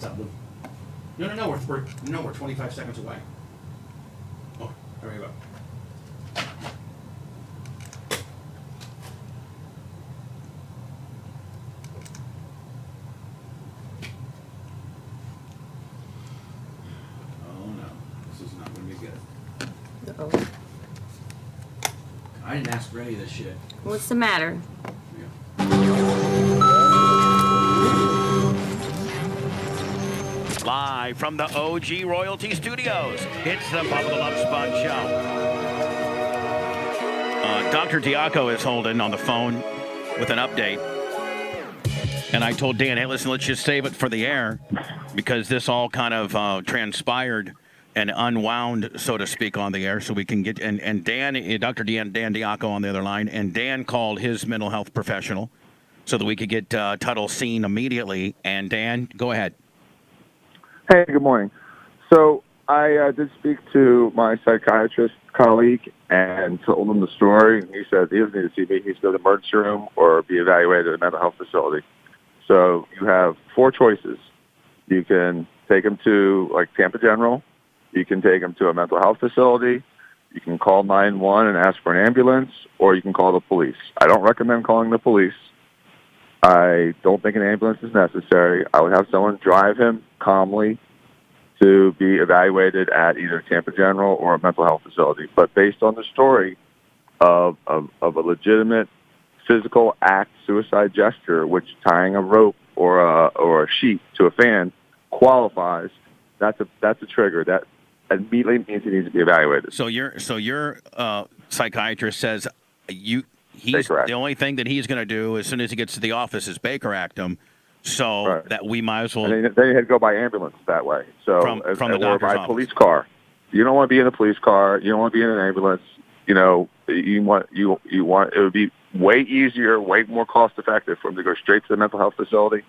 No, we're 25 seconds away. Oh, there we go. Oh no, this is not going to be good. Uh-oh. I didn't ask for any of this shit. What's the matter? Live from the OG Royalty Studios, it's the Bubba the Love Sponge Show. Dr. Diaco is holding on the phone with an update. And I told Dan, hey, listen, let's just save it for the air because this all kind of transpired and unwound, so to speak, on the air so we can get, and Dan, Dr. Dan Diaco on the other line, and Dan called his mental health professional so that we could get Tuttle seen immediately. And Dan, go ahead. Hey, good morning. So I did speak to my psychiatrist colleague and told him the story. He said he doesn't need to see me. He's go to the emergency room or be evaluated at a mental health facility. So you have four choices. You can take him to, like, Tampa General. You can take him to a mental health facility. You can call 911 and ask for an ambulance, or you can call the police. I don't recommend calling the police. I don't think an ambulance is necessary. I would have someone drive him calmly to be evaluated at either Tampa General or a mental health facility. But based on the story of a legitimate physical act, suicide gesture, which tying a rope or a sheet to a fan qualifies, that's a trigger. That immediately means he needs to be evaluated. So your psychiatrist says he's Baker Act. the only thing that he's going to do as soon as he gets to the office is Baker Act him, so Right. that we might as well. And then you had to go by ambulance that way. So From the or doctor's by office. police car. You don't want to be in a police car. You don't want to be in an ambulance. You know, you want it would be way easier, way more cost effective for him to go straight to the mental health facility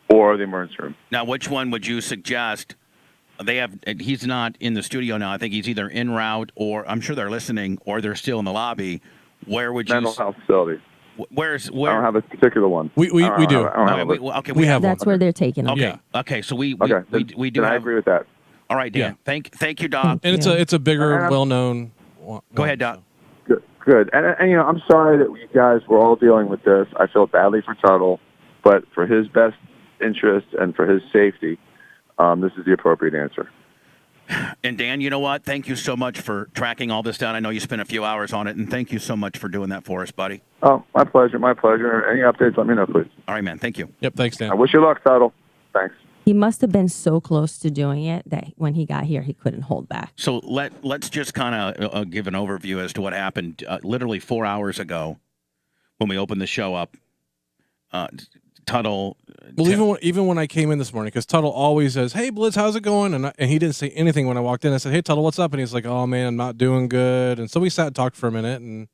or the emergency room. Now, which one would you suggest? He's not in the studio now. I think he's either en route, or I'm sure they're listening, or they're still in the lobby. Where would you? Mental health facility. Where? I don't have a particular one. We do. I don't have a list. Okay, We have That's where they're taking them. Okay, Yeah. okay. So we Okay, do then I have. agree with that. All right, Dan. Yeah. Thank you, Doc. And it's a bigger, well-known one. Go ahead, Doc. Good. And you know, I'm sorry that you guys were all dealing with this. I feel badly for Tuttle, but for his best interest and for his safety, this is the appropriate answer. And Dan, you know what? Thank you so much for tracking all this down. I know you spent a few hours on it, and thank you so much for doing that for us, buddy. Oh, my pleasure. My pleasure. Any updates, let me know, please. All right, man. Thank you. Yep, thanks, Dan. I wish you luck, Tuttle. Thanks. He must have been so close to doing it that when he got here, he couldn't hold back. So let's just kind of give an overview as to what happened literally 4 hours ago when we opened the show up. Tuttle. Well, even when I came in this morning, because Tuttle always says, "Hey, Blitz, how's it going?" And he didn't say anything when I walked in. I said, "Hey, Tuttle, what's up?" And he's like, "Oh man, I'm not doing good." And so we sat and talked for a minute, and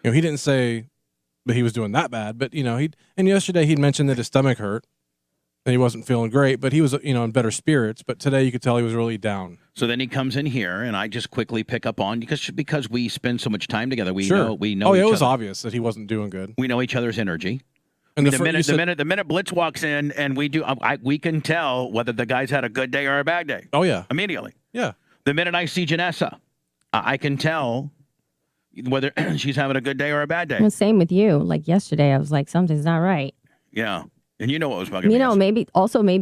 he didn't say that he was doing that bad, but and yesterday he'd mentioned that his stomach hurt and he wasn't feeling great, but he was in better spirits. But today you could tell he was really down. So then he comes in here, and I just quickly pick up on because we spend so much time together. We know. Oh yeah, each it was other. obvious that he wasn't doing good. We know each other's energy. And the minute Blitz walks in, and we can tell whether the guy's had a good day or a bad day. Oh yeah, immediately. Yeah. The minute I see Janessa, I can tell whether she's having a good day or a bad day. And same with you. Like yesterday, I was like, something's not right. Yeah, and you know what was bugging me. Maybe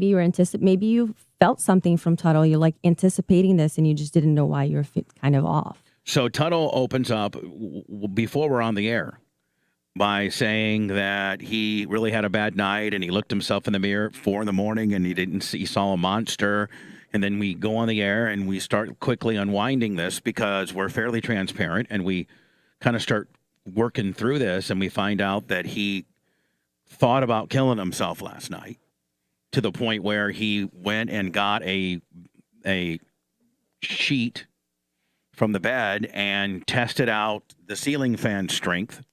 you were maybe you felt something from Tuttle. You're like anticipating this, and you just didn't know why you were kind of off. So Tuttle opens up before we're on the air by saying that he really had a bad night and he looked himself in the mirror at 4 a.m. and he saw a monster. And then we go on the air and we start quickly unwinding this because we're fairly transparent, and we kind of start working through this, and we find out that he thought about killing himself last night to the point where he went and got a sheet from the bed and tested out the ceiling fan strength.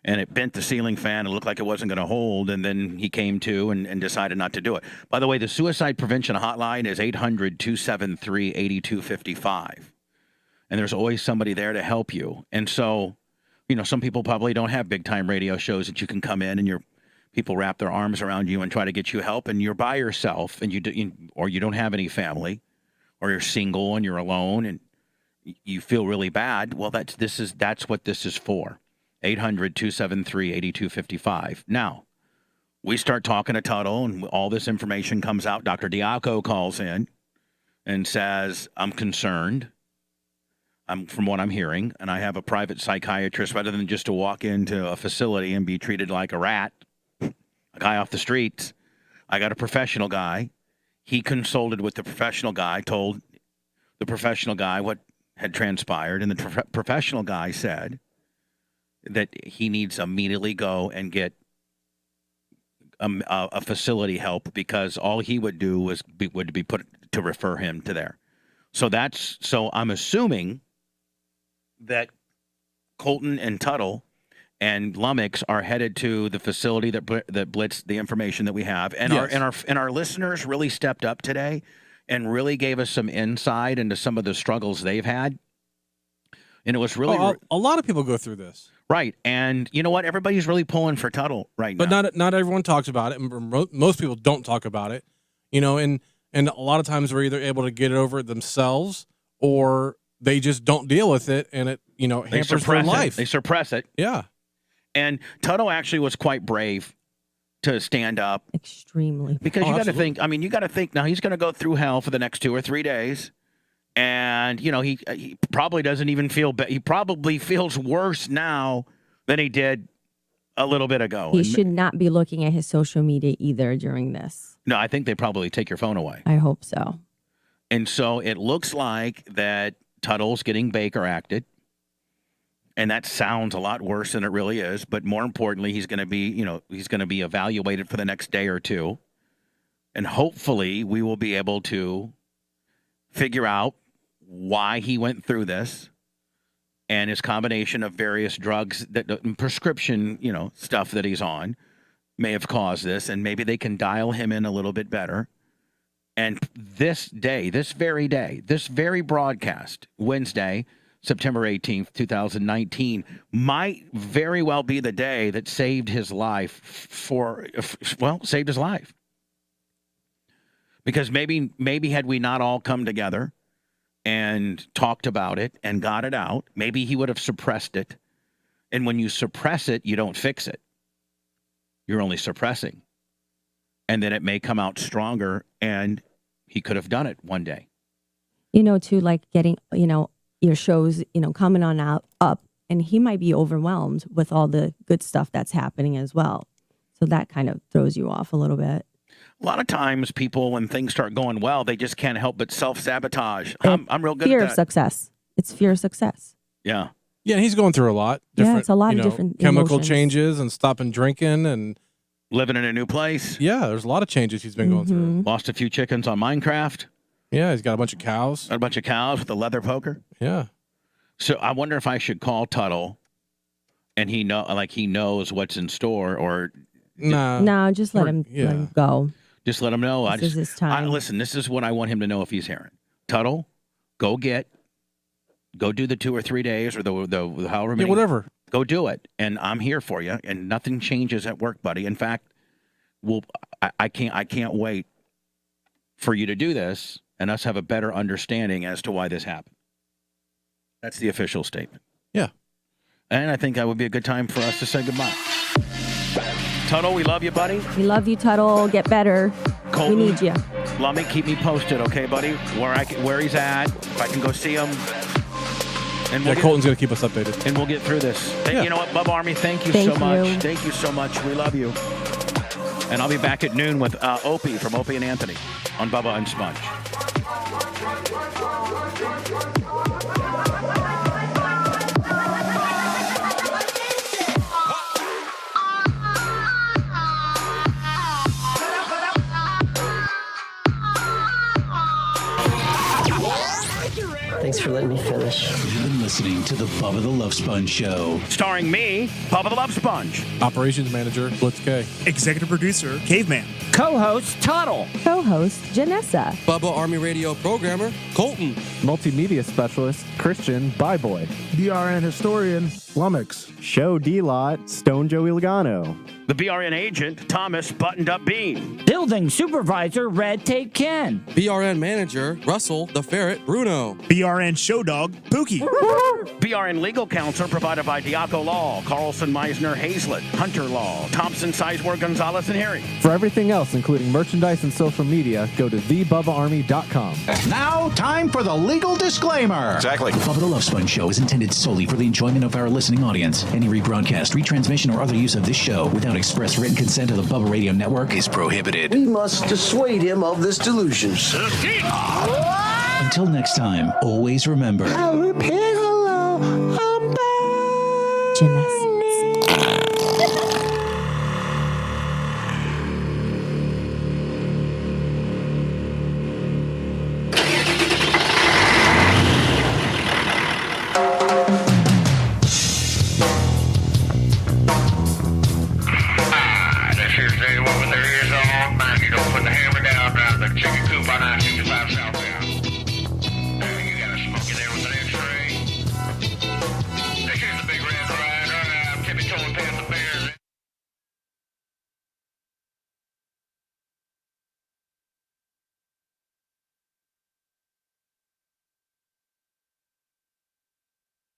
And it bent the ceiling fan. It looked like it wasn't going to hold. And then he came to and decided not to do it. By the way, the suicide prevention hotline is 800-273-8255. And there's always somebody there to help you. And so, some people probably don't have big time radio shows that you can come in and you're people wrap their arms around you and try to get you help, and you're by yourself, and or you don't have any family, or you're single and you're alone, and you feel really bad. Well, that's what this is for. 800-273-8255. Now, we start talking to Tuttle, and all this information comes out. Dr. Diaco calls in and says, I'm concerned. From what I'm hearing, and I have a private psychiatrist rather than just to walk into a facility and be treated like a rat, a guy off the streets. I got a professional guy. He consulted with the professional guy, told the professional guy what had transpired, and the professional guy said that he needs to immediately go and get a facility help, because all he would do would be put to refer him to there. So I'm assuming that Colton and Tuttle and Lummox are headed to the facility that blitzed the information that we have, and Yes. our listeners really stepped up today and really gave us some insight into some of the struggles they've had, and it was really a lot of people go through this, right. And you know what? Everybody's really pulling for Tuttle right but now. not everyone talks about it, and most people don't talk about it. And a lot of times they're either able to get it over it themselves, or they just don't deal with it, and it They hampers their life. They suppress it. Yeah. And Tuttle actually was quite brave to stand up, Extremely. because you got to absolutely. think. You got to think now. He's going to go through hell for the next 2 or 3 days, and he probably doesn't even feel. He probably feels worse now than he did a little bit ago. He should not be looking at his social media either during this. No, I think they probably take your phone away. I hope so. And so it looks like that Tuttle's getting Baker acted. And that sounds a lot worse than it really is. But more importantly, he's going to be evaluated for the next day or two. And hopefully we will be able to figure out why he went through this, and his combination of various drugs, prescription, stuff that he's on may have caused this. And maybe they can dial him in a little bit better. And this very broadcast, Wednesday, September 18th, 2019, might very well be the day that saved his life saved his life. Because maybe had we not all come together and talked about it and got it out, maybe he would have suppressed it. And when you suppress it, you don't fix it. You're only suppressing. And then it may come out stronger, and he could have done it one day. Too, like getting, your shows, coming on up, and he might be overwhelmed with all the good stuff that's happening as well. So that kind of throws you off a little bit. A lot of times people, when things start going well, they just can't help but self-sabotage. I'm real good fear at of that. success. It's fear of success. Yeah. Yeah, he's going through a lot. Yeah, it's a lot of different chemical emotions. changes, and stopping drinking, and Living in a new place. yeah, there's a lot of changes he's been going through. Lost a few chickens on Minecraft. Yeah, he's got a bunch of cows. Got a bunch of cows with a leather poker. Yeah. So I wonder if I should call Tuttle, and he knows what's in store, or Nah. No, just let him go. just let him know. This is his time. Listen, this is what I want him to know if he's hearing. Tuttle, go do the 2 or 3 days, or the however many. Yeah, whatever. Go do it, and I'm here for you. And nothing changes at work, buddy. In fact, I can't wait for you to do this and us have a better understanding as to why this happened. That's the official statement. Yeah. And I think that would be a good time for us to say goodbye. Tuttle, we love you, buddy. We love you, Tuttle. Get better. Colton, We need you. Let me keep me posted, okay, buddy? Where he's at, if I can go see him. And Yeah, Colton's going to keep us updated. and we'll get through this. Yeah. You know what, Bubba Army, thank you Thank so much. you. Thank you so much. We love you. And I'll be back at noon with Opie from Opie and Anthony on Bubba and Sponge. Thanks for letting me finish. You've been listening to the Bubba the Love Sponge Show. Starring me, Bubba the Love Sponge. Operations manager, Blitz K. Executive producer, Caveman. Co-host Tuttle. Co-host, Janessa. Bubba Army Radio programmer, Colton. Multimedia specialist, Christian Byboy. DRN historian, Lummox. Show D-Lot, Stone Joey Logano. The BRN agent, Thomas Buttoned Up Bean. Building supervisor, Red Tape Ken. BRN manager, Russell the Ferret Bruno. BRN show dog, Pookie. BRN legal counsel provided by Diaco Law, Carlson Meisner Hazlett, Hunter Law, Thompson Sizemore Gonzalez and Harry. For everything else, including merchandise and social media, go to thebubbaarmy.com. Now, time for the legal disclaimer. Exactly. The Bubba the Love Sponge Show is intended solely for the enjoyment of our listening audience. Any rebroadcast, retransmission, or other use of this show without express written consent of the Bubba Radio Network is prohibited. We must dissuade him of this delusion. Until next time, always remember. Gymnastics. This is the woman there is on. Mind you don't put the hammer down around the chicken coop on I-65 South.